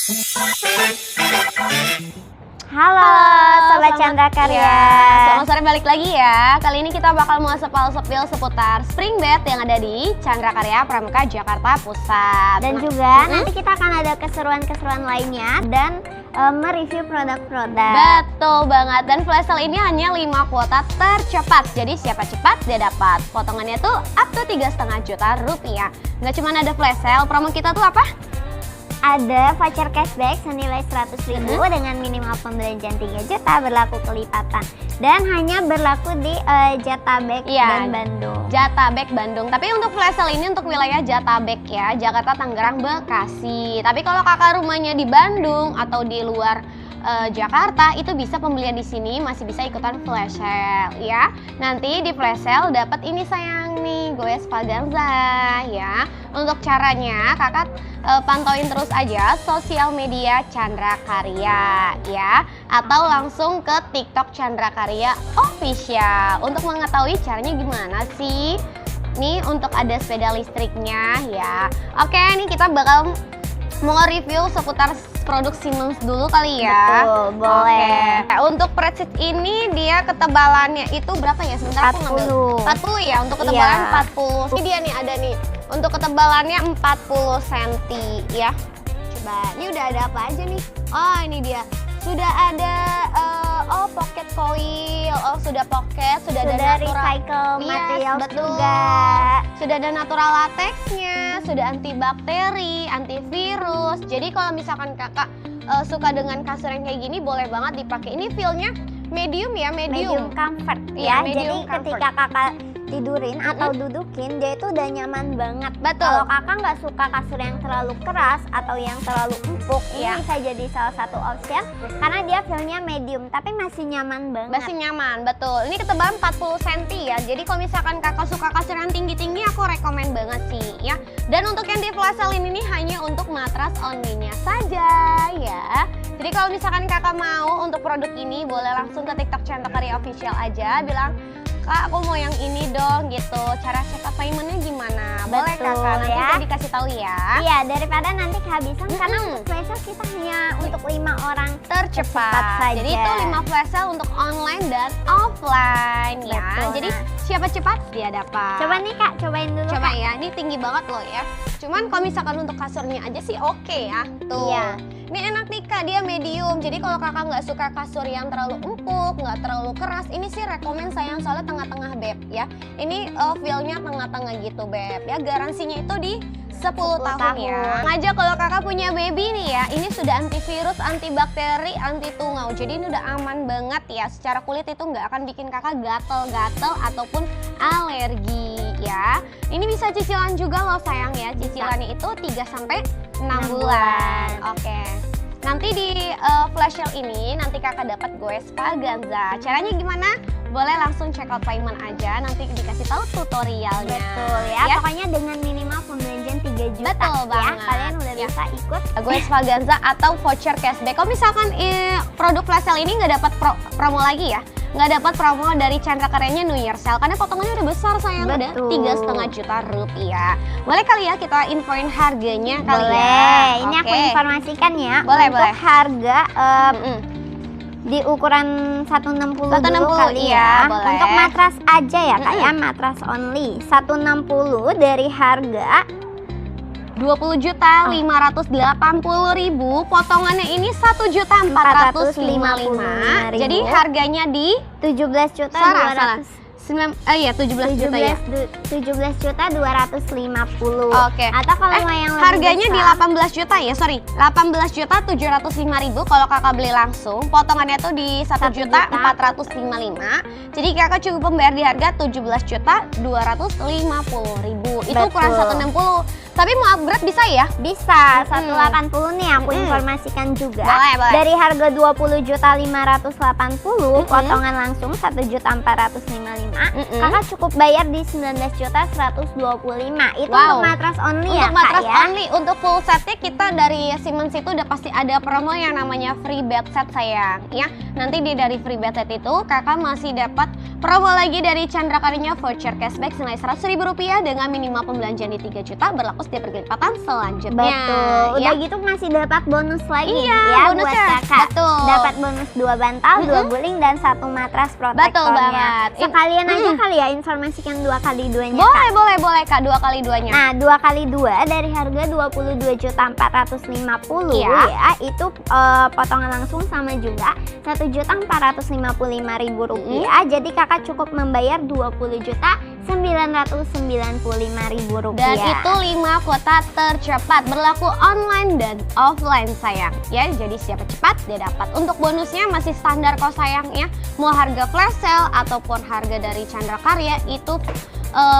Halo, Sobat Chandra Karya. Selamat sore balik lagi ya. Kali ini kita bakal mau sepil seputar Spring Bed yang ada di Chandra Karya Pramuka Jakarta Pusat. Dan juga nanti kita akan ada keseruan-keseruan lainnya dan mereview produk-produk. Betul banget. Dan flash sale ini hanya 5 kuota tercepat. Jadi siapa cepat dia dapat. Potongannya tuh up to 3,5 juta rupiah. Nggak cuma ada flash sale, promo kita tuh apa? Ada voucher cashback senilai 100.000 dengan minimal pembelanjaan 3 juta berlaku kelipatan. Dan hanya berlaku di Jatabek dan Bandung. Jatabek Bandung. Tapi untuk flash sale ini untuk wilayah Jatabek ya, Jakarta, Tangerang, Bekasi. Tapi kalau kakak rumahnya di Bandung atau di luar Jakarta, itu bisa pembelian di sini masih bisa ikutan flash sale ya. Nanti di flash sale dapat ini sayang nih, goes Faganza ya. Untuk caranya kakak pantauin terus aja sosial media Chandra Karya ya, atau langsung ke TikTok Chandra Karya Official untuk mengetahui caranya gimana sih. Nih untuk ada sepeda listriknya ya. Oke, nih kita bakal mau review seputar produk Siemens dulu kali ya. Betul, boleh. Oke. Untuk preset ini dia ketebalannya itu berapa ya? Sebentar 40. 40 ya, untuk ketebalan 40. Ini dia nih ada nih. Untuk ketebalannya 40 cm ya. Coba, ini udah ada apa aja nih? Oh, ini dia. Sudah ada pocket coil. Oh, sudah pocket, sudah ada natural recycle material juga. Sudah ada natural latexnya, sudah antibakteri, antivirus. Jadi kalau misalkan kakak suka dengan kasur yang kayak gini, boleh banget dipakai. Ini feel-nya medium ya, medium comfort ya. Jadi ketika kakak tidurin atau dudukin, dia itu udah nyaman banget. Betul. Kalau kakak nggak suka kasur yang terlalu keras atau yang terlalu empuk, ini bisa jadi salah satu option karena dia feel-nya medium tapi masih nyaman banget. Masih nyaman, betul. Ini ketebalan 40 cm ya. Jadi kalau misalkan kakak suka kasur yang tinggi-tinggi, aku rekomen banget sih ya. Dan untuk yang di flash sale ini hanya untuk matras only-nya saja ya. Jadi kalau misalkan kakak mau untuk produk ini, boleh langsung ke TikTok Chandra Karya Official aja, bilang, Kak, aku mau yang ini dong gitu. Cara check up payment-nya gimana? Boleh kakak, nanti saya dikasih tahu ya. Iya, daripada nanti kehabisan karena untuk flash sale kita hanya untuk 5 orang tercepat saja. Jadi itu 5 flash sale untuk online dan offline ya. Jadi siapa cepat dia dapat. Coba nih Kak, cobain dulu. Coba Kak. ya, ini tinggi banget loh ya. Cuman kalau misalkan untuk kasurnya aja sih oke ya. Tuh. Iya. Ini enak nih Kak, dia medium. Jadi kalau kakak nggak suka kasur yang terlalu empuk, nggak terlalu keras, ini sih rekomen sayang soalnya tengah-tengah beb ya. Ini feel-nya tengah-tengah gitu beb ya. Garansinya itu di 10 tahun ya. Aja kalau kakak punya baby nih ya, ini sudah antivirus, antibakteri, anti tungau. Jadi ini udah aman banget ya. Secara kulit itu nggak akan bikin kakak gatel-gatel ataupun alergi ya. Ini bisa cicilan juga loh sayang ya. Cicilannya itu 3-6 bulan. Oke. Nanti di flash sale ini nanti kakak dapat goes Faganza. Caranya gimana? Boleh langsung check out payment aja, nanti dikasih tahu tutorialnya. Betul ya. Pokoknya dengan minimal pembelanjaan 3 juta. Betul banget. Kalian udah bisa ikut goes Faganza atau voucher cashback. Kalau misalkan produk flash sale ini nggak dapat promo lagi ya, nggak dapat promo dari Chandra Karyanya New Year Sale karena potongannya udah besar sayang, udah 3,5 juta rupiah. Boleh kali ya kita infoin harganya kali ya? Boleh, ini aku informasikan ya. Boleh, untuk harga di ukuran 160 dulu kali ya. Boleh. Untuk matras aja ya Kak ya, matras only 160 dari harga 20.580.000, potongannya ini 1.455.000. Jadi harganya di 17 juta 17.250. Oke. Atau kalau mau yang lebih harganya di besar, 18 juta ya, sorry. 18.705.000 kalau kakak beli langsung. Potongannya tuh di 1.455. Jadi kakak cukup membayar di harga 17.250.000. Itu ukuran 160. Tapi mau upgrade bisa ya? Bisa, 180 nih aku informasikan juga. Boleh. Dari harga 20.580, potongan langsung 1.455. Kakak cukup bayar di 19.125. Itu untuk matras only ya, Untuk matras Kak, ya? only, untuk full setnya kita dari Siemens itu udah pasti ada promo yang namanya free bed set sayang ya. Nanti dari free bed set itu kakak masih dapat promo lagi dari Chandra Karyanya voucher cashback senilai Rp100.000 dengan minimal pembelanjaan di 3 juta berlaku setiap pergelipatan selanjutnya. Betul. Udah ya. gitu masih dapat bonus lagi Iya, ya bonusnya. buat kakak. Betul. Dapat bonus 2 bantal, 2 guling dan 1 matras protektornya. Betul banget. Sekalian aja kali ya informasikan 2x2-nya. Boleh Kak, 2x2-nya. Nah, 2x2 dari harga 22.450.000 Iya. ya, itu potongan langsung sama juga 1.455.000 rupiah. Jadi kakak cukup membayar 20.995.000 rupiah. Dan itu 5 kuota tercepat berlaku online dan offline sayang. Ya, jadi siapa cepat dia dapat. Untuk bonusnya masih standar kok sayang ya. Mau harga flash sale ataupun harga dari Chandra Karya itu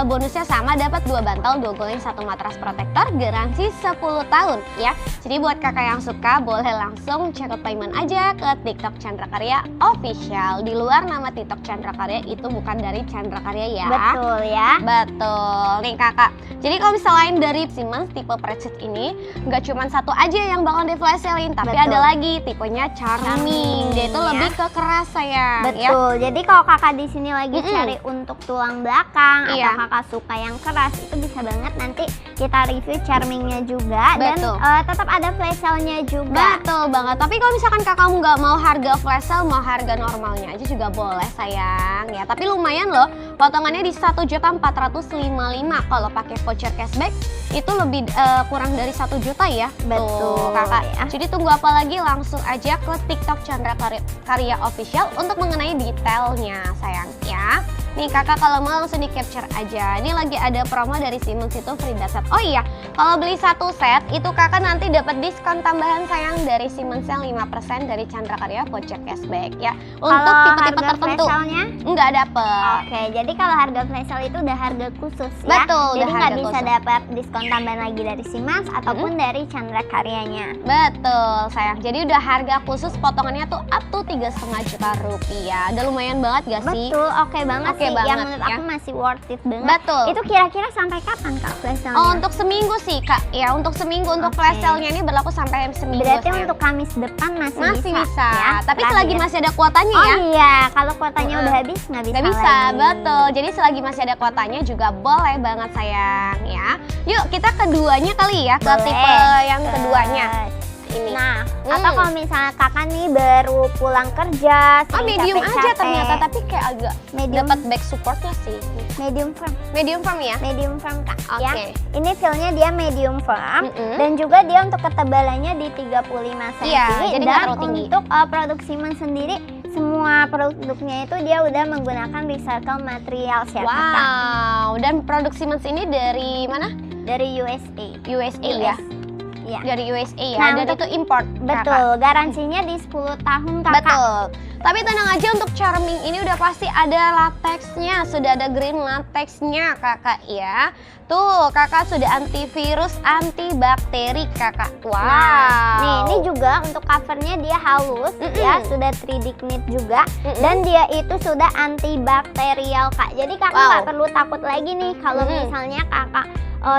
bonusnya sama, dapat 2 bantal, 2 guling, 1 matras protektor, garansi 10 tahun ya. Jadi buat kakak yang suka boleh langsung check out payment aja ke TikTok Chandra Karya Official. Di luar nama TikTok Chandra Karya itu bukan dari Chandra Karya ya. Betul ya. Betul nih kakak. Jadi kalau misalnya dari Siemens tipe Prestige ini nggak cuma satu aja yang bakal di flash sale-in, tapi Betul. ada lagi tipenya Charming. Dia itu ya. lebih ke keras sayang. Ya. Betul. Jadi kalau kakak di sini lagi cari untuk tulang belakang Iya. atau kakak suka yang keras, itu bisa banget nanti kita review Charmingnya juga. Betul. Dan tetap ada flash sale-nya juga. Betul banget. Tapi kalau misalkan kakakmu nggak mau harga flash sale, mau harga normalnya aja juga boleh sayang ya. Tapi lumayan loh, potongannya di 1.455.000. Kalau pakai voucher cashback itu lebih kurang dari 1 juta ya. Betul, Tuh, kakak. ya. Jadi tunggu apa lagi, langsung aja ke TikTok Chandra Karya Official untuk mengenai detailnya sayang ya. Nih kakak kalau mau langsung di capture aja. Ini lagi ada promo dari Siemens itu free set. Oh iya, kalau beli 1 set itu kakak nanti dapat diskon tambahan sayang dari Siemens yang 5% dari Chandra Karya voucher cashback ya. Untuk Kalau tipe-tipe harga tertentu flash sale-nya? nggak dapet. Oke, jadi kalau harga flash sale itu udah harga khusus ya. Betul, Jadi udah nggak harga bisa khusus. dapat diskon tambahan lagi dari Siemens ataupun dari Chandra Karyanya. Betul sayang. Jadi udah harga khusus potongannya tuh up to 3,5 juta rupiah. Udah lumayan banget gak sih? Betul, oke banget Oke sih. banget, Yang menurut ya. aku masih worth it banget. Betul. Itu kira-kira sampai kapan Kak flash sale-nya? Oh, untuk seminggu sih kak. Ya untuk seminggu, untuk Oke. flash sale-nya ini berlaku sampai seminggu. Berarti sayang. untuk Kamis depan masih masih bisa. ya. Tapi Terakhir. selagi masih ada kuotanya Oh ya. iya, kalau kuotanya udah habis nggak bisa Nggak bisa, lagi. betul. Jadi selagi masih ada kuotanya juga boleh banget sayang ya. Yuk kita keduanya kali ya, ke Boleh. tipe yang keduanya. Ini. Nah, atau kalau misalnya kakak nih baru pulang kerja, Oh medium aja capek-capek, ternyata, tapi kayak agak medium, dapat back supportnya sih. medium firm, Medium firm ya. medium firm Kak. Oke. Ya. Ini feel-nya dia medium firm Mm-mm. dan juga dia untuk ketebalannya di 35 cm. Iya, jadi nggak dan terlalu tinggi. untuk produk Siemens sendiri semua produknya itu dia udah menggunakan recycle material ya Kakak. Wow, dan produk Siemens ini dari mana? Dari USA. USA ya. Iya. Dari USA ya. Nah, Dan untuk- itu import. Kakak. Betul, garansinya di 10 tahun Kakak. Betul. Tapi tenang aja, untuk Charming ini udah pasti ada lateksnya, sudah ada green lateksnya kakak ya. Tuh kakak sudah antivirus, antibakteri kakak. Wow. Nah, nih ini juga untuk covernya dia halus ya, sudah 3D knit juga dan dia itu sudah antibakterial Kak. Jadi kakak Wow. nggak perlu takut lagi nih kalau misalnya kakak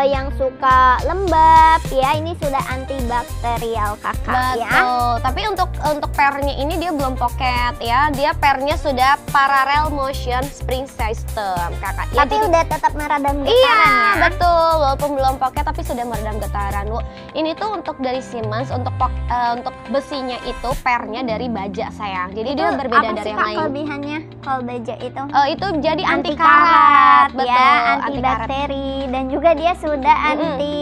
yang suka lembab ya, ini sudah antibakterial kakak ya. Betul. Tapi untuk pairnya ini dia belum pocket ya. Dia pairnya sudah parallel motion spring system kakak. Ya, Tapi jadi- udah tetap meredam getaran Iya, ya. betul. Walaupun belum pocket tapi sudah meredam getaran. Ini tuh untuk dari Siemens, untuk besinya itu pairnya dari baja sayang. Jadi dia berbeda apa dari sih yang Kak lain. kelebihannya kalau baja itu? Itu jadi anti karat karat, betul. ya, anti karat. antibakteri dan juga dia sudah anti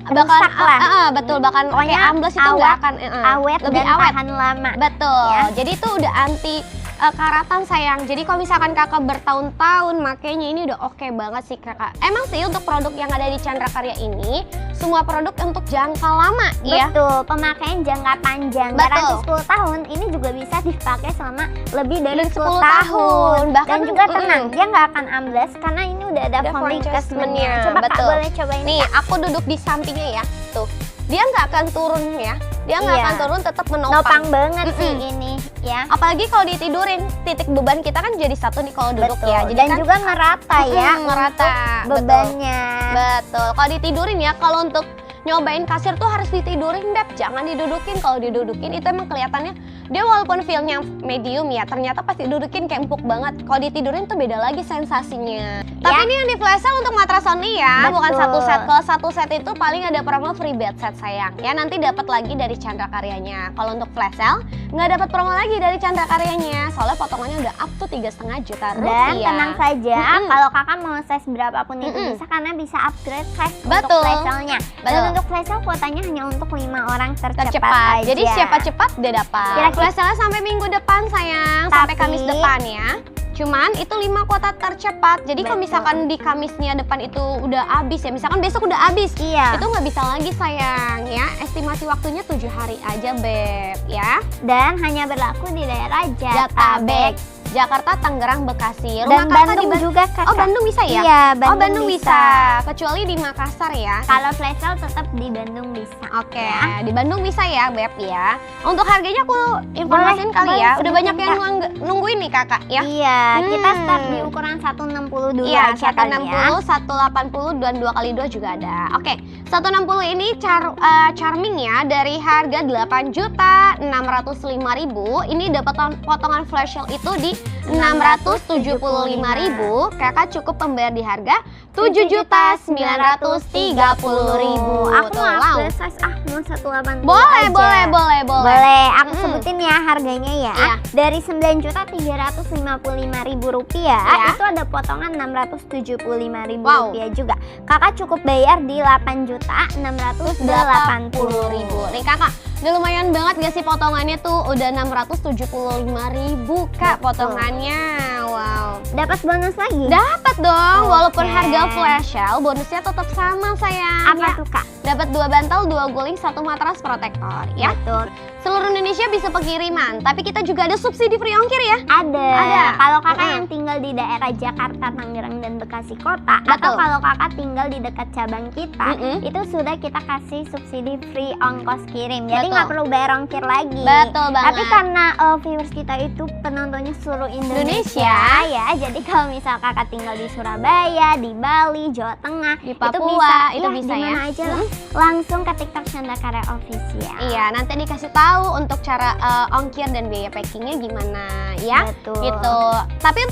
Bahkan rusak lah. betul, bahkan Pokoknya kayak ambles itu awet, nggak akan awet lebih dan awet. tahan lama. Betul. Ya. Jadi itu udah anti karatan sayang. Jadi kalau misalkan kakak bertahun-tahun makanya ini udah oke banget sih kakak. Emang sih untuk produk yang ada di Chandra Karya ini semua produk untuk jangka lama ya. Betul, pemakaian jangka panjang. Betul. Garansi 10 tahun ini juga bisa dipakai selama lebih dari 10 10 tahun. Bahkan Dan juga tenang, dia nggak akan ambles karena ini udah ada Ada foam foam adjustment-nya. adjustment-nya, Coba Kak betul. boleh cobain. Nih aku duduk di sampingnya ya. Tuh. Dia nggak akan turun ya. Dia nggak Iya. akan turun, tetap menopang. Nopang banget sih ini ya. Apalagi kalau ditidurin, titik beban kita kan jadi satu nih kalau duduk Betul. ya. Jadi Dan kan juga merata ya merata untuk bebannya. Betul. Kalau ditidurin ya, kalau untuk nyobain kasir tuh harus ditidurin, Beb. Jangan didudukin. Kalau didudukin itu emang kelihatannya dia walaupun feelnya medium ya, ternyata pas didudukin kayak empuk banget. Kalau ditidurin tuh beda lagi sensasinya. Tapi ini yang di flash sale untuk matras only ya, bukan satu set. Kalau satu set itu paling ada promo free bed set sayang. Ya nanti dapat lagi dari Chandra Karyanya. Kalau untuk flash sale nggak dapat promo lagi dari Chandra Karyanya. Soalnya potongannya udah up to 3,5 juta rupiah. Dan tenang saja, kalau kakak mau size berapapun itu bisa, karena bisa upgrade size untuk flash sale-nya. Dan untuk flash sale kuotanya hanya untuk 5 orang tercepat aja. Jadi siapa cepat dia dapat. Flash sale sampai minggu depan sayang, sampai Kamis depan ya. Cuman itu 5 kuota tercepat. Jadi kalau misalkan di Kamisnya depan itu udah habis ya, misalkan besok udah habis, itu nggak bisa lagi sayang ya. Estimasi waktunya 7 hari aja Beb ya. Dan hanya berlaku di daerah Jatabek, Jakarta, Tangerang, Bekasi. Dan Bandung juga kakak. Oh Bandung bisa ya? Iya, Bandung bisa. Kecuali di Makassar ya. Kalau flash sale tetap di Bandung bisa. Oke, di Bandung bisa ya Beb ya. Untuk harganya aku informasin kali ya. Udah banyak yang nungguin nih kakak ya. Iya, kita start di ukuran 160 dulu aja kali ya. 160, 180 dan 2x2 juga ada. Oke, 160 ini charming ya, dari harga 8.605.000. Ini dapat potongan flash sale itu di 675.000. Kakak cukup membayar di harga 7.930.000. Aku mau size mau 180. Boleh. Aku sebutin ya harganya ya. Dari 9.355.000 rupiah itu ada potongan 675.000 rupiah juga. Kakak cukup bayar di 8.680.000. Nih kakak, udah lumayan banget gak sih potongannya tuh? Udah 675.000 kak potongannya. Wow. Dapat bonus lagi? Dapat dong, walaupun harga flash sale bonusnya tetap sama sayang. Apa tuh kak? Dapat 2 bantal, 2 guling, 1 matras protektor ya. Betul. Seluruh Indonesia bisa pengiriman, tapi kita juga ada subsidi free ongkir ya? Ada. Kalau kakak yang tinggal di daerah Jakarta, Tangerang, dan Bekasi kota, atau kalau kakak tinggal di dekat cabang kita, itu sudah kita kasih subsidi free ongkos kirim. Jadi nggak perlu bayar ongkir lagi. Betul banget. Tapi karena viewers kita itu penontonnya seluruh Indonesia ya, jadi kalau misal kakak tinggal di Surabaya, di Bali, Jawa Tengah, di Papua, itu bisa ya. Dimana aja lah, langsung ke TikTok Chandra Karya Official. Iya, nanti dikasih tahu untuk cara ongkir dan biaya packingnya gimana ya. Betul. Gitu. Tapi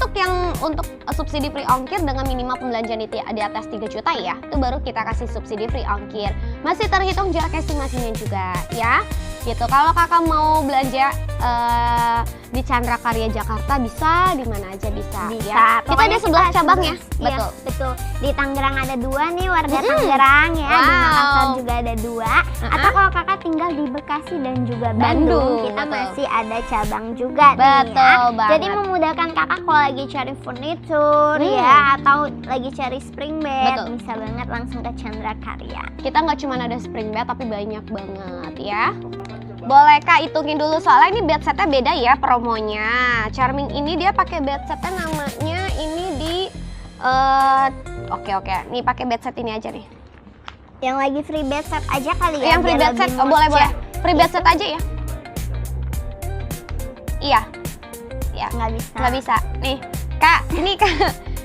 untuk subsidi free ongkir dengan minimal pembelanjaan di atas 3 juta ya, itu baru kita kasih subsidi free ongkir. Masih terhitung jarak estimasinya juga ya. Gitu. Kalau kakak mau belanja di Chandra Karya Jakarta bisa, di mana aja bisa. Ya. Kita ada 11 cabang ya. Betul. Di Tangerang ada 2 nih warga Tangerang ya. Di Makassar juga ada 2. Atau kalau kakak tinggal di Bekasi dan juga Bandung, kita masih ada cabang juga nih ya. Jadi memudahkan kakak kalau lagi cari furnitur ya, atau lagi cari spring bed, bisa banget langsung ke Chandra Karya. Kita nggak cuma ada spring bed tapi banyak banget ya. Boleh kak hitungin dulu, soalnya ini bed setnya beda ya promonya. Charming ini dia pakai bed setnya namanya ini di oke. Nih pakai bed set ini aja nih. Yang lagi free bed set aja kali ya. Yang free bed set boleh. Free bed set aja ya. Iya. Nggak bisa. Nih kak, ini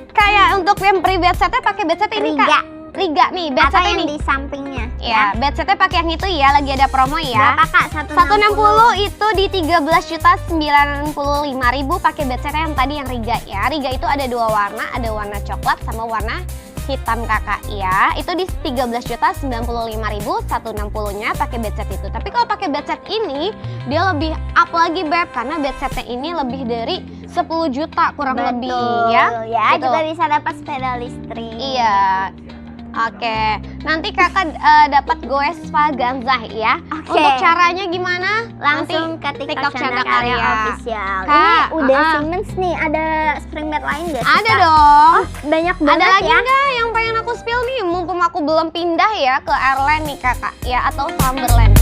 kayak untuk yang free bed setnya pakai bed set ini kak. Riga nih, bed set ini di sampingnya. Ya, bed setnya pakai yang itu ya, lagi ada promo ya. Berapa kak? 160 itu di 13.095.000 pakai bed setnya yang tadi yang Riga ya. Riga itu ada 2 warna, ada warna coklat sama warna hitam kakak ya. Itu di 13.095.000, 160-nya pakai bed set itu. Tapi kalau pakai bed set ini dia lebih up lagi Beb, karena bed setnya ini lebih dari 10 juta kurang lebih ya. Ya, juga bisa dapat sepeda listrik. Iya. Oke, nanti kakak dapat goes Ganzah ya. Untuk caranya gimana? Langsung ke TikTok Chandra Karya Official. Kak, ini udah Siemens nih, ada spring bed lain gak sih? Ada dong. Banyak banget ya. Ada lagi ya. nggak yang pengen aku spill nih? Mumpung aku belum pindah ya ke Airline nih kakak ya, atau Summerland.